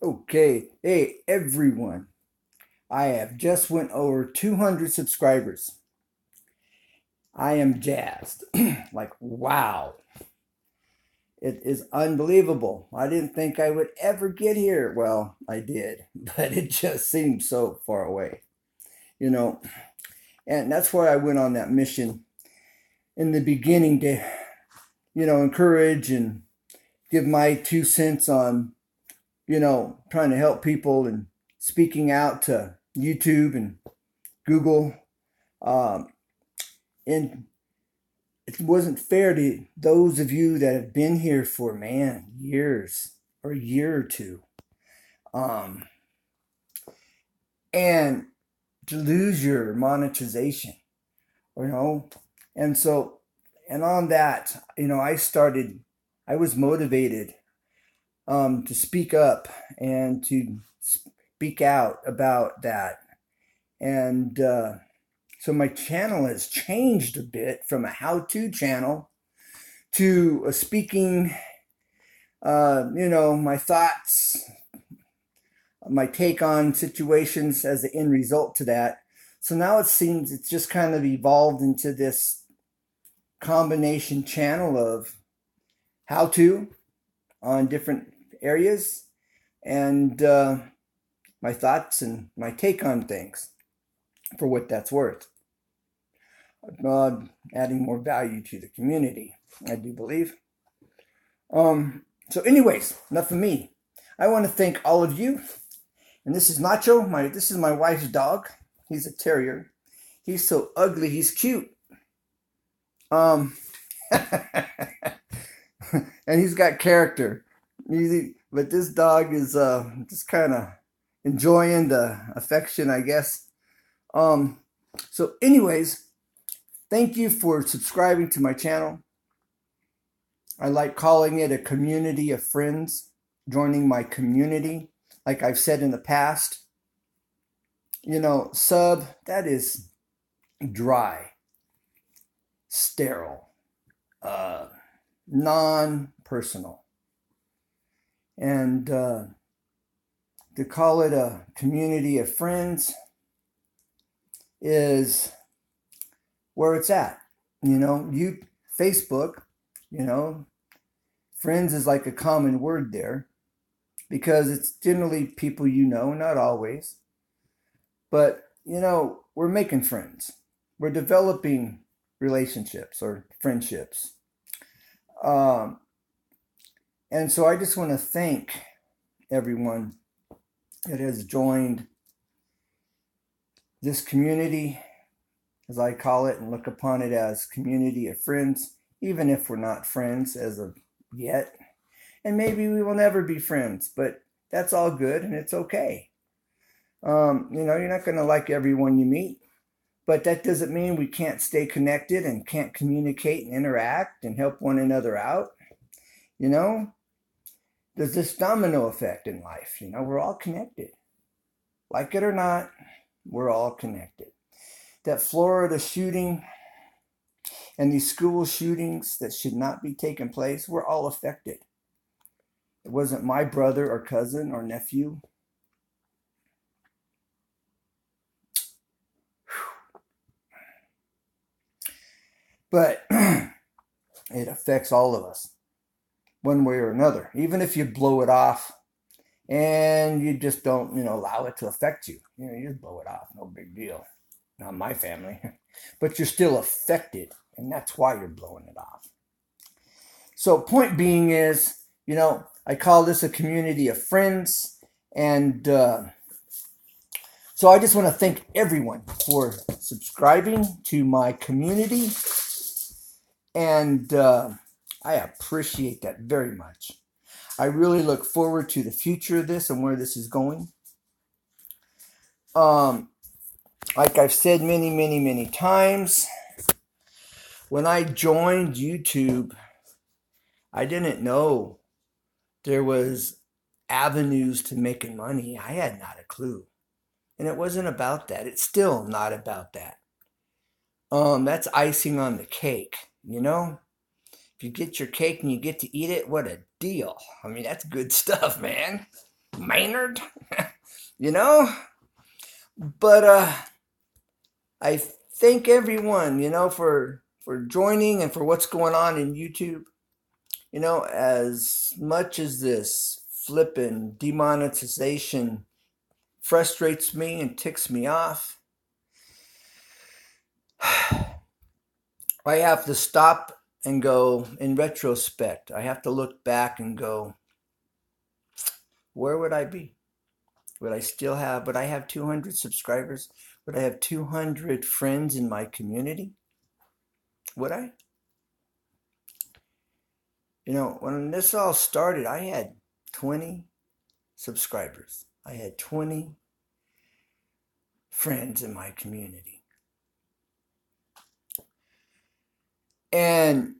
Okay, hey everyone. I have just went over 200 subscribers. I am jazzed. Like, wow. It is unbelievable. I didn't think I would ever get here. Well, I did, but it just seemed so far away, you know. And that's why I went on that mission in the beginning to, encourage and give my 2 cents on, trying to help people and speaking out to YouTube and Google. Um, and it wasn't fair to those of you that have been here for, man, years or a year or two. Um, and to lose your monetization, you know. And so, and on that, I was motivated to speak up and to speak out about that. And so my channel has changed a bit from a how-to channel to a speaking, my thoughts, my take on situations as the end result to that. So now it seems it's just kind of evolved into this combination channel of how to on different areas and my thoughts and my take on things for what that's worth. Adding more value to the community, I do believe. So anyways, enough of me. I want to thank all of you. And this is Nacho. This is my wife's dog. He's a terrier. He's so ugly. He's cute. Um, and he's got character. But this dog is just kind of enjoying the affection, I guess. So anyways, thank you for subscribing to my channel. I like calling it a community of friends, joining my community. Like I've said in the past, sub, that is dry, sterile, non-personal. And to call it a community of friends is where it's at. Facebook, friends is like a common word there because it's generally people not always. But, we're making friends. We're developing relationships or friendships. And so I just want to thank everyone that has joined this community, as I call it, and look upon it as community of friends, even if we're not friends as of yet. And maybe we will never be friends, but that's all good and it's okay. You're not going to like everyone you meet, but that doesn't mean we can't stay connected and can't communicate and interact and help one another out. There's this domino effect in life. We're all connected. Like it or not, we're all connected. That Florida shooting and these school shootings that should not be taking place, we're all affected. It wasn't my brother or cousin or nephew. But it affects all of us one way or another. Even if you blow it off and you just don't, allow it to affect you. You just blow it off, no big deal. Not my family. But you're still affected, and that's why you're blowing it off. So point being is, I call this a community of friends, and so I just want to thank everyone for subscribing to my community, and I appreciate that very much. I really look forward to the future of this and where this is going. Like I've said many, many, many times, when I joined YouTube, I didn't know there was avenues to making money. I had not a clue. And it wasn't about that. It's still not about that. That's icing on the cake, If you get your cake and you get to eat it, what a deal. I mean, that's good stuff, man. Maynard, you know. But I thank everyone, for joining and for what's going on in YouTube. As much as this flippin' demonetization frustrates me and ticks me off, I have to stop and go in retrospect. I have to look back and go, where would I be? Would I have 200 subscribers? Would I have 200 friends in my community? Would I? When this all started, I had 20 subscribers. I had 20 friends in my community. And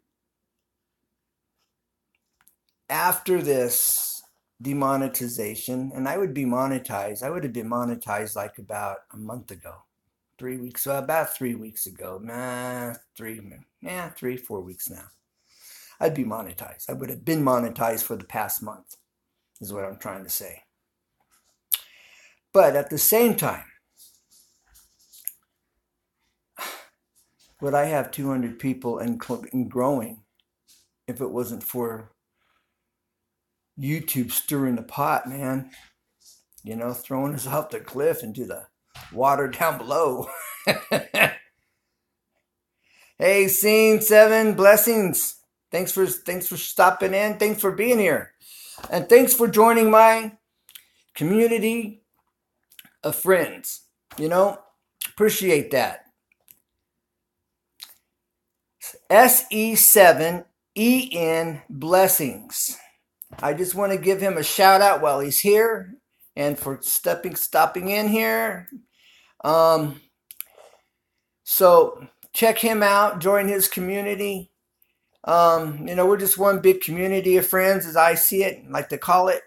after this demonetization, and I would be monetized, I would have been monetized like about a month ago. 3 weeks, about 3 weeks ago. 4 weeks now. I'd be monetized. I would have been monetized for the past month, is what I'm trying to say. But at the same time, would I have 200 people and growing if it wasn't for YouTube stirring the pot, man? Throwing us off the cliff into the water down below. Hey, Scene 7, blessings. Thanks for stopping in. Thanks for being here. And thanks for joining my community of friends. Appreciate that. SE7EN blessings. I just want to give him a shout out while he's here and for stopping in here. So check him out, join his community. We're just one big community of friends, as I see it, like to call it.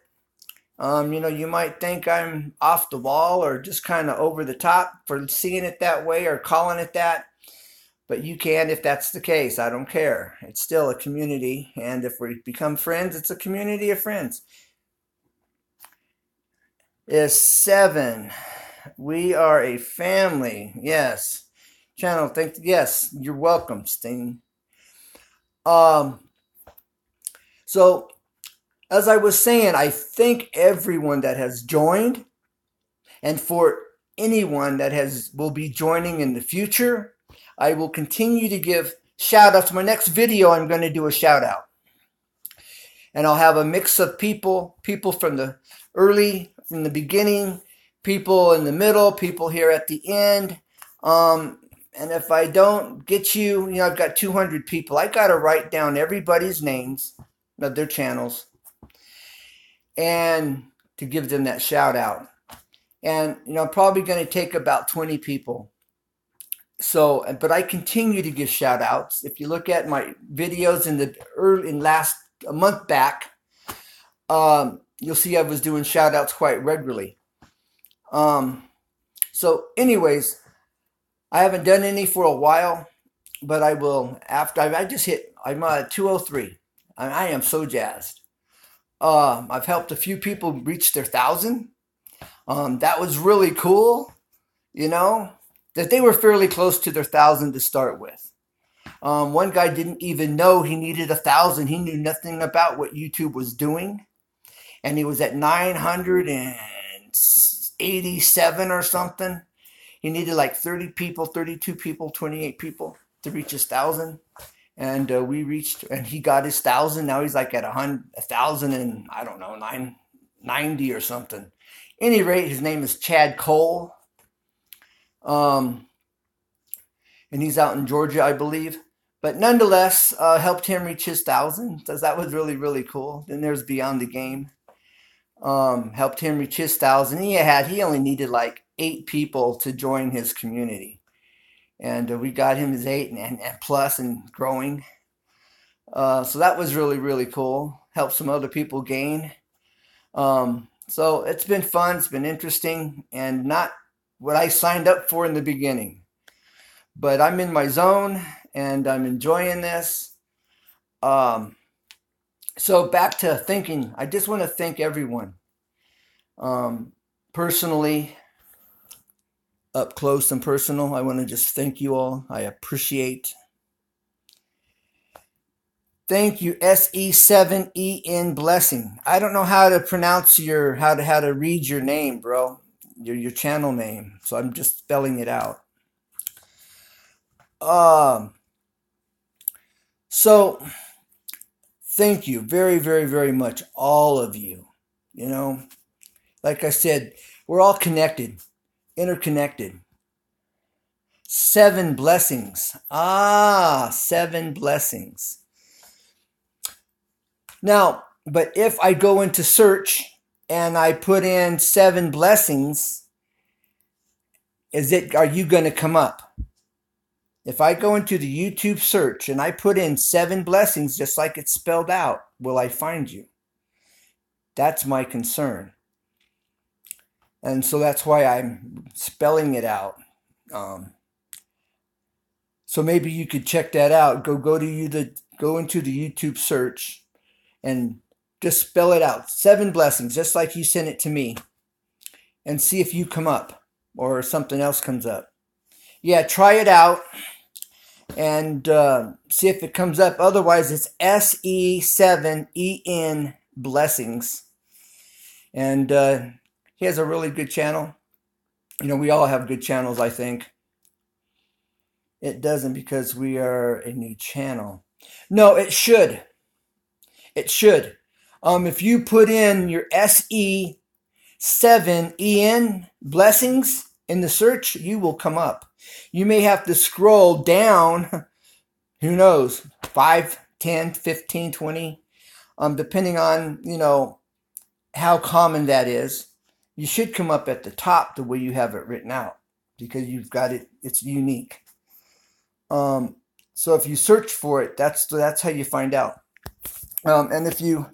You might think I'm off the wall or just kind of over the top for seeing it that way or calling it that. But you can if that's the case. I don't care. It's still a community. And if we become friends, it's a community of friends. Is 7. We are a family. Yes. Channel, yes, you're welcome, Sting. So, as I was saying, I thank everyone that has joined. And for anyone that will be joining in the future, I will continue to give shout outs. My next video, I'm going to do a shout out. And I'll have a mix of people from the beginning, people in the middle, people here at the end. And if I don't get you, I've got 200 people. I got to write down everybody's names of their channels and to give them that shout out. And, I'm probably going to take about 20 people. So, but I continue to give shout outs. If you look at my videos last a month back, you'll see I was doing shout outs quite regularly. So anyways, I haven't done any for a while, but I will after I'm at 203. I am so jazzed. I've helped a few people reach their 1,000. That was really cool, that they were fairly close to their 1,000 to start with. One guy didn't even know he needed 1,000. He knew nothing about what YouTube was doing. And he was at 987 or something. He needed like 30 people, 32 people, 28 people to reach his 1,000. And we reached, and he got his 1,000. Now he's like at 1,000 and I don't know, 990 or something. Any rate, his name is Chad Cole. And he's out in Georgia, I believe. But nonetheless, helped him reach his 1,000. So that was really, really cool. Then there's Beyond the Game. Helped him reach his 1,000. He only needed like 8 people to join his community. And we got him his 8 and plus and growing. So that was really, really cool. Helped some other people gain. So it's been fun. It's been interesting and not what I signed up for in the beginning. But I'm in my zone and I'm enjoying this. So back to thinking. I just want to thank everyone Personally, up close and personal, I want to just thank you all. I appreciate. Thank you, SE7EN Blessing. I don't know how to pronounce how to read your name, bro. Your channel name. So I'm just spelling it out. So thank you very, very, very much, all of you. You know, like I said, we're all connected, interconnected. 7 blessings. 7 blessings. Now, but if I go into search and I put in 7 blessings, are you going to come up? If I go into the YouTube search and I put in 7 blessings, just like it's spelled out, will I find you? That's my concern. And so that's why I'm spelling it out. So maybe you could check that out. Go into the YouTube search and just spell it out. 7 blessings, just like you sent it to me. And see if you come up or something else comes up. Yeah, try it out and see if it comes up. Otherwise, it's SE7EN Blessings. And he has a really good channel. You know, we all have good channels, I think. It doesn't because we are a new channel. No, it should. It should. If you put in your SE7EN Blessings in the search, you will come up. You may have to scroll down, who knows, 5, 10, 15, 20, depending on, you know, how common that is. You should come up at the top the way you have it written out because you've got it, it's unique. So if you search for it, that's how you find out. And if you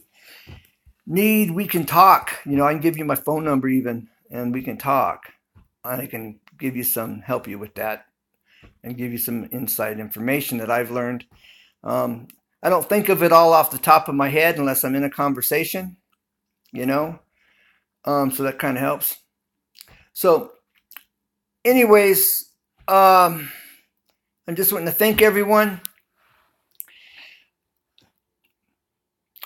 need, we can talk. You know, I can give you my phone number even, and we can talk. I can give you help you with that, and give you some inside information that I've learned. I don't think of it all off the top of my head unless I'm in a conversation, you know. So that kind of helps. So, anyways, I'm just wanting to thank everyone.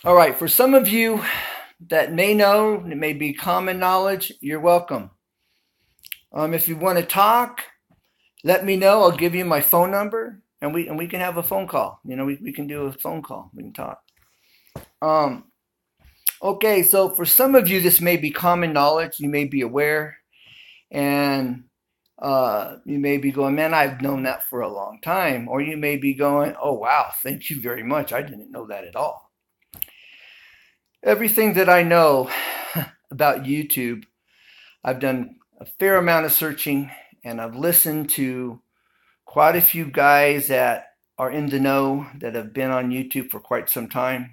All right, for some of you that may know, it may be common knowledge, you're welcome. If you want to talk, let me know. I'll give you my phone number, and we can have a phone call. You know, we can do a phone call. We can talk. Okay, so for some of you, this may be common knowledge. You may be aware, and you may be going, man, I've known that for a long time. Or you may be going, oh, wow, thank you very much. I didn't know that at all. Everything that I know about YouTube, I've done a fair amount of searching, and I've listened to quite a few guys that are in the know that have been on YouTube for quite some time.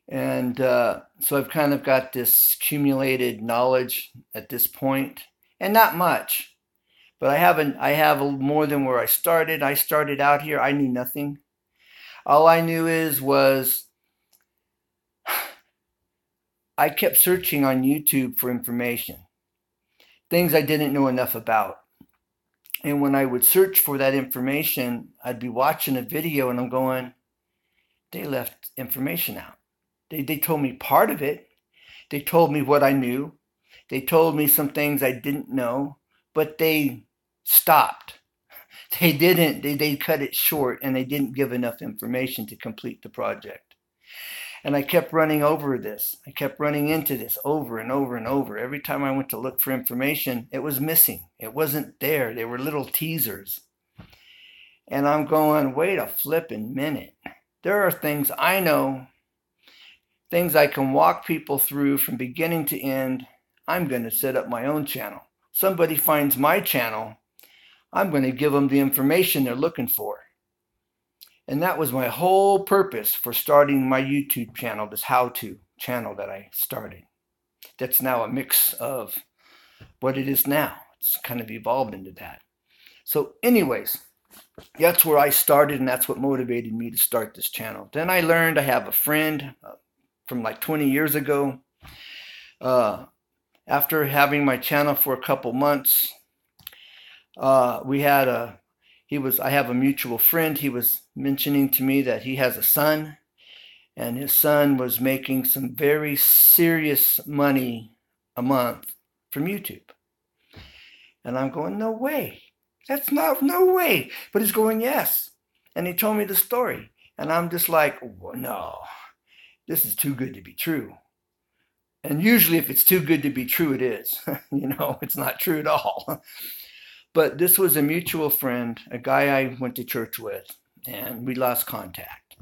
And so I've kind of got this accumulated knowledge at this point, and not much, but I have more than where I started. I started out here, I knew nothing. All I knew was I kept searching on YouTube for information, things I didn't know enough about. And when I would search for that information, I'd be watching a video and I'm going, they left information out. They told me part of it. They told me what I knew. They told me some things I didn't know, but they stopped. They didn't. They cut it short, and they didn't give enough information to complete the project. And I kept running over this. I kept running into this over and over and over. Every time I went to look for information, it was missing. It wasn't there. They were little teasers. And I'm going, wait a flipping minute. There are things I know, things I can walk people through from beginning to end. I'm going to set up my own channel. Somebody finds my channel, I'm going to give them the information they're looking for. And that was my whole purpose for starting my YouTube channel, this how-to channel that I started. That's now a mix of what it is now. It's kind of evolved into that. So anyways, that's where I started, and that's what motivated me to start this channel. Then I learned, I have a friend from like 20 years ago. after having my channel for a couple months, we had I have a mutual friend. He was mentioning to me that he has a son, and his son was making some very serious money a month from YouTube. And I'm going, no way. That's not, no way. But he's going, yes. And he told me the story. And I'm just like, well, no, this is too good to be true. And usually if it's too good to be true, it is. It's not true at all. But this was a mutual friend, a guy I went to church with, and we lost contact.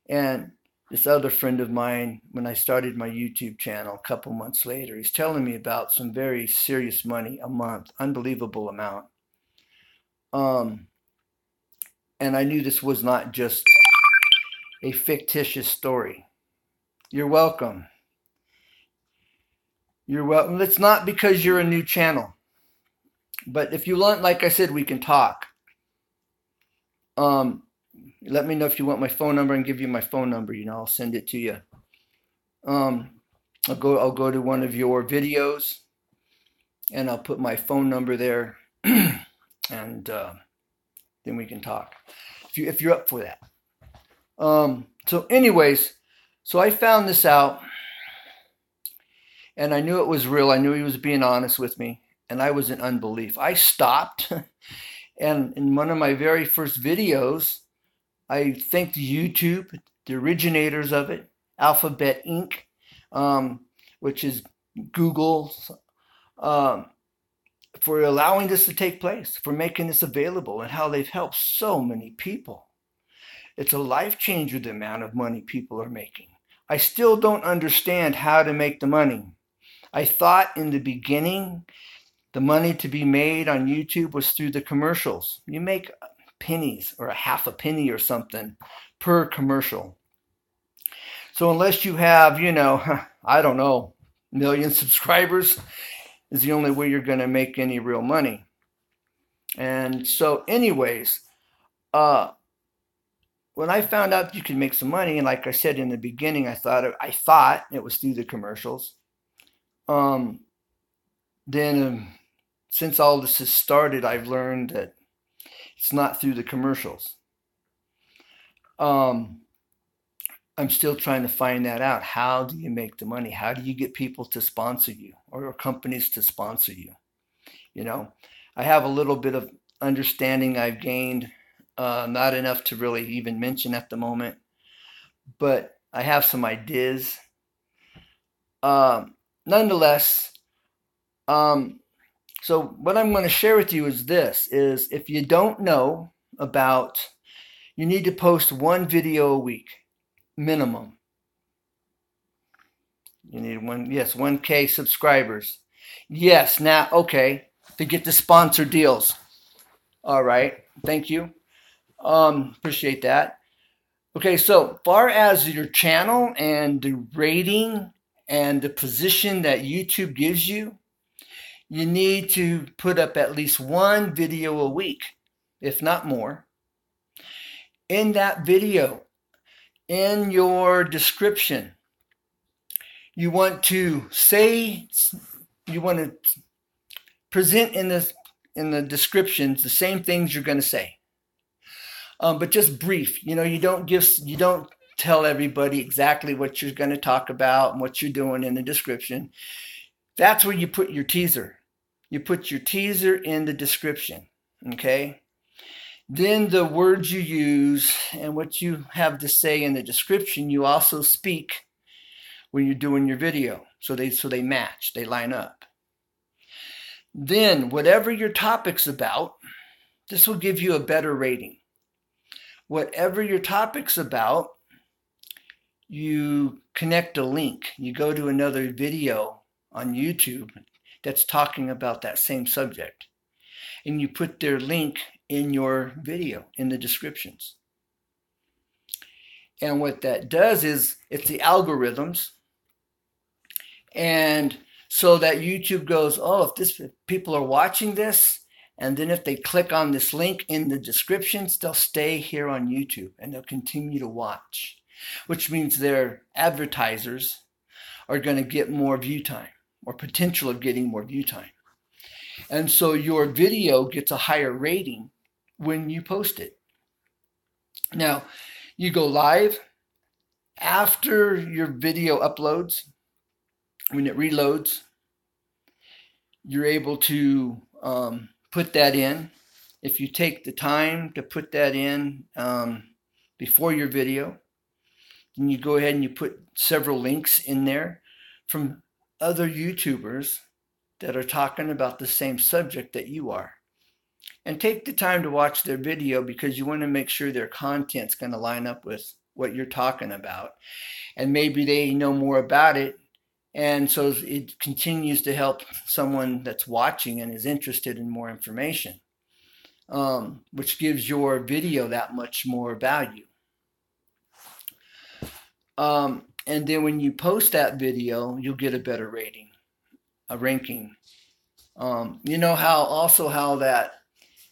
And this other friend of mine, when I started my YouTube channel a couple months later, he's telling me about some very serious money a month, unbelievable amount. And I knew this was not just a fictitious story. You're welcome. You're welcome. It's not because you're a new channel. But if you want, like I said, we can talk. Let me know if you want my phone number and give you my phone number. I'll send it to you. I'll go to one of your videos and I'll put my phone number there, and then we can talk if you're up for that. So anyways, so I found this out, and I knew it was real. I knew he was being honest with me, and I was in unbelief. I stopped, and in one of my very first videos, I thanked YouTube, the originators of it, Alphabet Inc., which is Google, for allowing this to take place, for making this available, and how they've helped so many people. It's a life changer, the amount of money people are making. I still don't understand how to make the money. I thought in the beginning the money to be made on YouTube was through the commercials. You make pennies or a half a penny or something per commercial. So unless you have, I don't know, million subscribers, is the only way you're going to make any real money. And so anyways, when I found out you could make some money, and like I said in the beginning, I thought it was through the commercials. Then since all this has started, I've learned that it's not through the commercials. I'm still trying to find that out. How do you make the money? How do you get people to sponsor you, or companies to sponsor you? I have a little bit of understanding I've gained, not enough to really even mention at the moment, but I have some ideas. Nonetheless, so what I'm going to share with you is this, is if you don't know about, you need to post one video a week, minimum. You need 1K subscribers. Yes, now, okay, to get the sponsor deals. All right, thank you. Appreciate that. Okay, so far as your channel and the rating and the position that YouTube gives you, you need to put up at least one video a week, if not more. In that video, in your description, you want to present in the descriptions the same things you're going to say, but just brief. You don't tell everybody exactly what you're going to talk about and what you're doing in the description. That's where you put your teaser. You put your teaser in the description, okay? Then the words you use and what you have to say in the description, you also speak when you're doing your video. So they match, they line up. Then whatever your topic's about, this will give you a better rating. Whatever your topic's about, you connect a link. You go to another video on YouTube that's talking about that same subject, and you put their link in your video in the descriptions. And what that does is it's the algorithms, and so that YouTube goes, oh, if people are watching this, and then if they click on this link in the descriptions, they'll stay here on YouTube and they'll continue to watch, which means their advertisers are going to get more view time, or potential of getting more view time. And so your video gets a higher rating when you post it. Now, you go live after your video uploads. When it reloads, you're able to put that in. If you take the time to put that in before your video, then you go ahead and you put several links in there from other YouTubers that are talking about the same subject that you are. And take the time to watch their video, because you want to make sure their content's going to line up with what you're talking about. And maybe they know more about it, and so it continues to help someone that's watching and is interested in more information, which gives your video that much more value. And then when you post that video, you'll get a better rating, a ranking. You know how that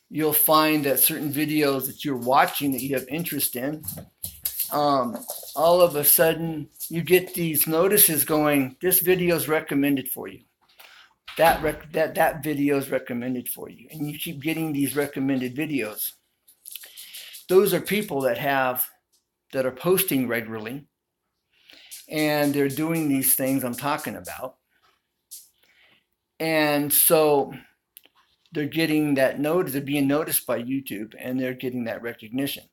you'll find that certain videos that you're watching that you have interest in, all of a sudden you get these notices going, this video is recommended for you. That video is recommended for you. And you keep getting these recommended videos. Those are people that are posting regularly, and they're doing these things I'm talking about. And so they're getting that notice, they're being noticed by YouTube, and they're getting that recognition.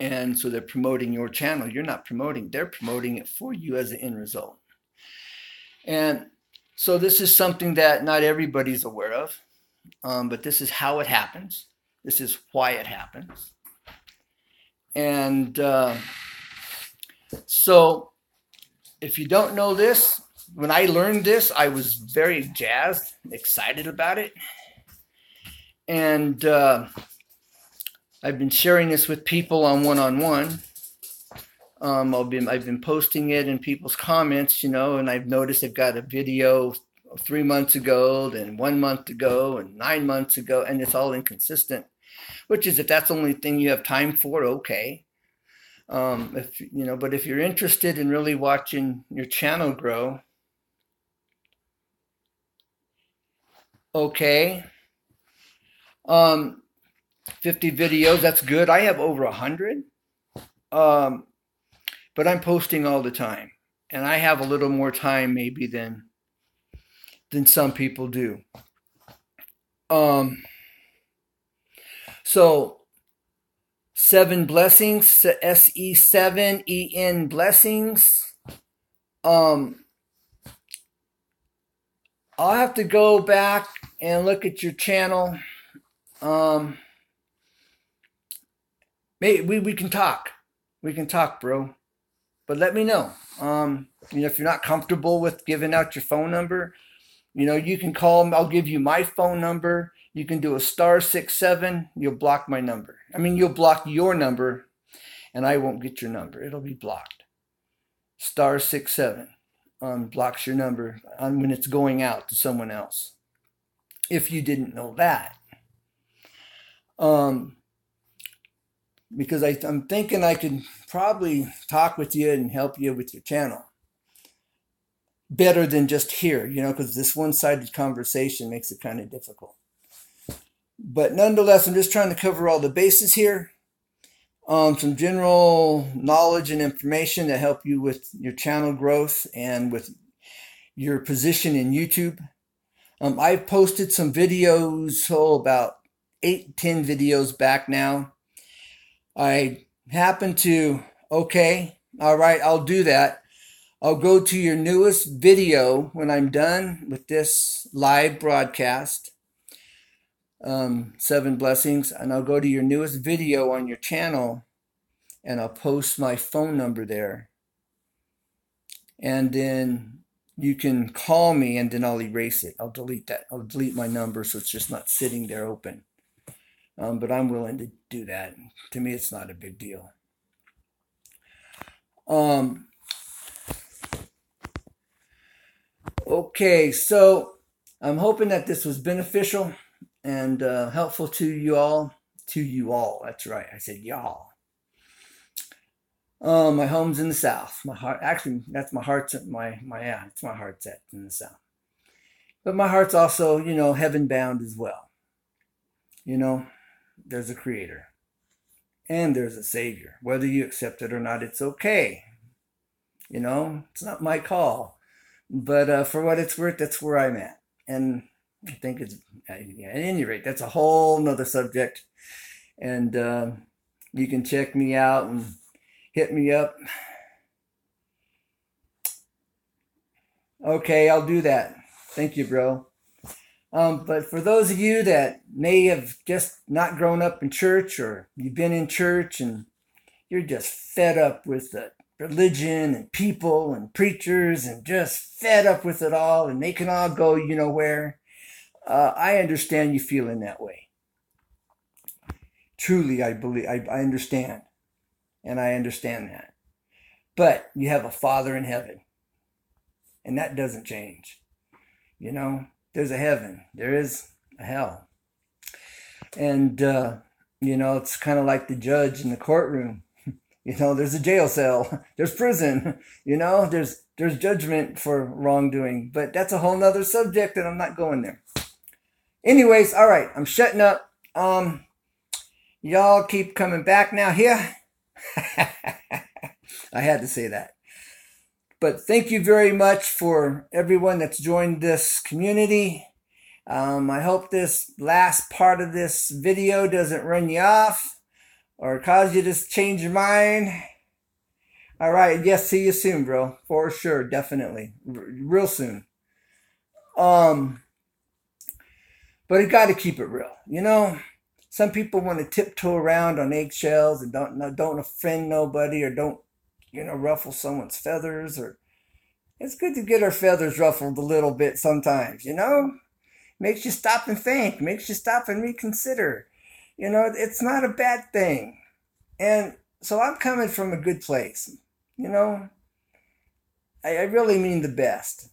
And so they're promoting your channel. You're not promoting, they're promoting it for you as an end result. And so this is something that not everybody's aware of, but this is how it happens. This is why it happens. And so if you don't know this, when I learned this, I was very jazzed, excited about it. And I've been sharing this with people on one-on-one. I've been posting it in people's comments, and I've noticed they've got a video 3 months ago, then 1 month ago, and 9 months ago, and it's all inconsistent. Which is, if that's the only thing you have time for, okay. But if you're interested in really watching your channel grow, okay. 50 videos, that's good. I have over 100. But I'm posting all the time. And I have a little more time maybe than some people do. So 7 blessings, SE7EN blessings. I'll have to go back and look at your channel. Maybe we can talk. We can talk, bro. But let me know. If you're not comfortable with giving out your phone number, you can call me. I'll give you my phone number. You can do a *67. You'll block my number. You'll block your number, and I won't get your number. It'll be blocked. *67 blocks your number when it's going out to someone else. If you didn't know that. Because I'm thinking I could probably talk with you and help you with your channel better than just here, because this one-sided conversation makes it kind of difficult. But nonetheless, I'm just trying to cover all the bases here. Some general knowledge and information to help you with your channel growth and with your position in YouTube. I've posted some videos, about 8-10 videos back now. I happen to, okay, all right, I'll do that. I'll go to your newest video when I'm done with this live broadcast, 7 blessings, and I'll go to your newest video on your channel, and I'll post my phone number there. And then you can call me, and then I'll erase it. I'll delete that. I'll delete my number so it's just not sitting there open. But I'm willing to do that. To me, it's not a big deal. Okay, so I'm hoping that this was beneficial and helpful to you all. To you all, that's right. I said y'all. My home's in the South. My heart, actually, that's my heart's at yeah, it's my heart's at in the South. But my heart's also, heaven bound as well. There's a creator and there's a savior. Whether you accept it or not, it's okay. It's not my call. But for what it's worth, that's where I'm at. And I think at any rate, that's a whole nother subject. And you can check me out and hit me up. Okay, I'll do that. Thank you, bro. But for those of you that may have just not grown up in church, or you've been in church and you're just fed up with the religion and people and preachers and just fed up with it all, and they can all go where, I understand you feeling that way. Truly, I believe, I understand. And I understand that. But you have a Father in heaven. And that doesn't change. There's a heaven. There is a hell. And, it's kind of like the judge in the courtroom. There's a jail cell. There's prison. There's judgment for wrongdoing. But that's a whole nother subject, and I'm not going there. Anyways, all right. I'm shutting up. Y'all keep coming back now here. I had to say that. But thank you very much for everyone that's joined this community. I hope this last part of this video doesn't run you off or cause you to change your mind. All right. Yes, see you soon, bro. For sure. Definitely. Real soon. But you got to keep it real. Some people want to tiptoe around on eggshells and don't offend nobody, or don't ruffle someone's feathers. Or it's good to get our feathers ruffled a little bit sometimes. Makes you stop and think, makes you stop and reconsider. It's not a bad thing. And so I'm coming from a good place. I really mean the best.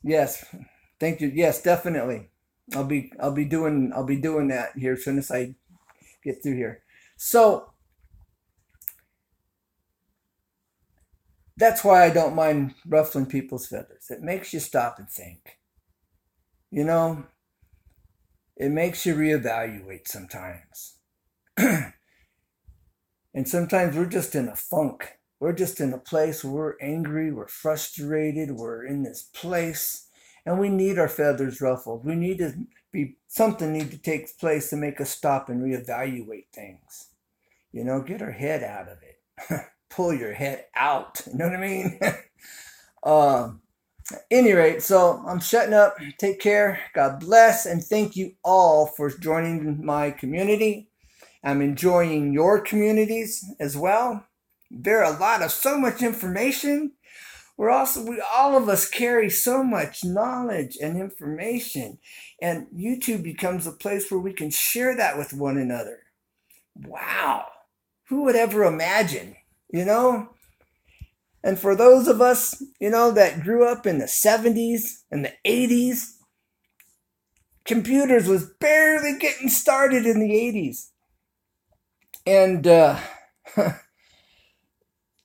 Yes, thank you. Yes, definitely. I'll be doing that here as soon as I get through here. So that's why I don't mind ruffling people's feathers. It makes you stop and think. It makes you reevaluate sometimes. And sometimes we're just in a funk. We're just in a place where we're angry, we're frustrated, we're in this place, and we need our feathers ruffled. Something needs to take place to make us stop and reevaluate things. Get our head out of it. Pull your head out. You know what I mean? Any rate, so I'm shutting up. Take care. God bless. And thank you all for joining my community. I'm enjoying your communities as well. There are so much information. We all of us carry so much knowledge and information. And YouTube becomes a place where we can share that with one another. Wow. Who would ever imagine? And for those of us, that grew up in the 70s and the 80s, computers was barely getting started in the 80s. And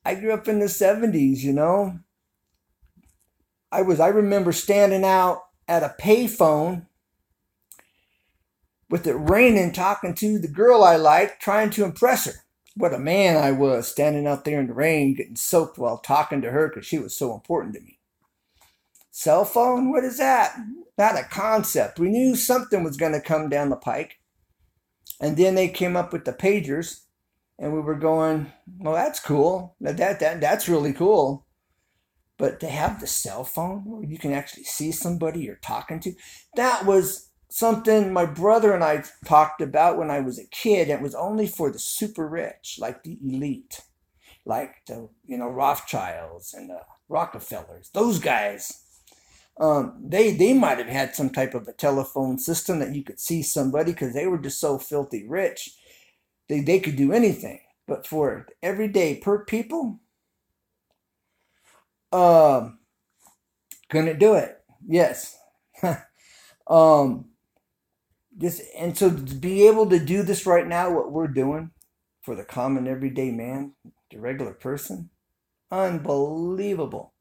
I grew up in the 70s, I remember standing out at a payphone with it raining, talking to the girl I liked, trying to impress her. What a man I was, standing out there in the rain, getting soaked while talking to her because she was so important to me. Cell phone? What is that? Not a concept. We knew something was going to come down the pike. And then they came up with the pagers, and we were going, well, that's cool. That's really cool. But to have the cell phone where you can actually see somebody you're talking to, that was something my brother and I talked about when I was a kid. It was only for the super rich, like the elite, like the Rothschilds and the Rockefellers. Those guys, they might have had some type of a telephone system that you could see somebody because they were just so filthy rich. They could do anything. But for everyday per people, couldn't do it. Yes. And so to be able to do this right now, what we're doing for the common everyday man, the regular person. Unbelievable.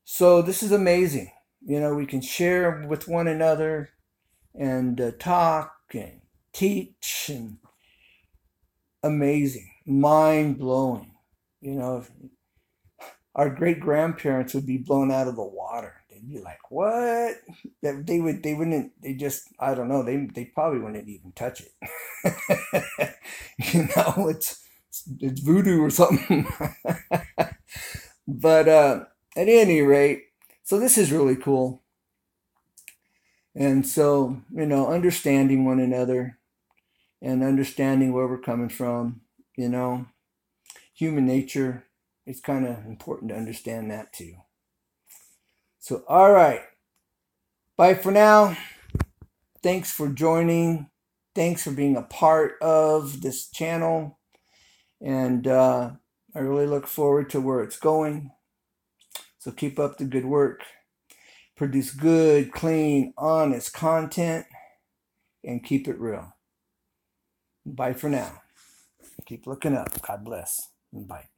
So this is amazing. We can share with one another and talk and teach, and amazing, mind-blowing. Our great-grandparents would be blown out of the water. They'd be like, what? I don't know, they probably wouldn't even touch it. It's voodoo or something. But at any rate, so this is really cool. And so, understanding one another and understanding where we're coming from, human nature, it's kind of important to understand that too. So, all right. Bye for now. Thanks for joining. Thanks for being a part of this channel. And I really look forward to where it's going. So keep up the good work. Produce good, clean, honest content. And keep it real. Bye for now. Keep looking up. God bless. And bye.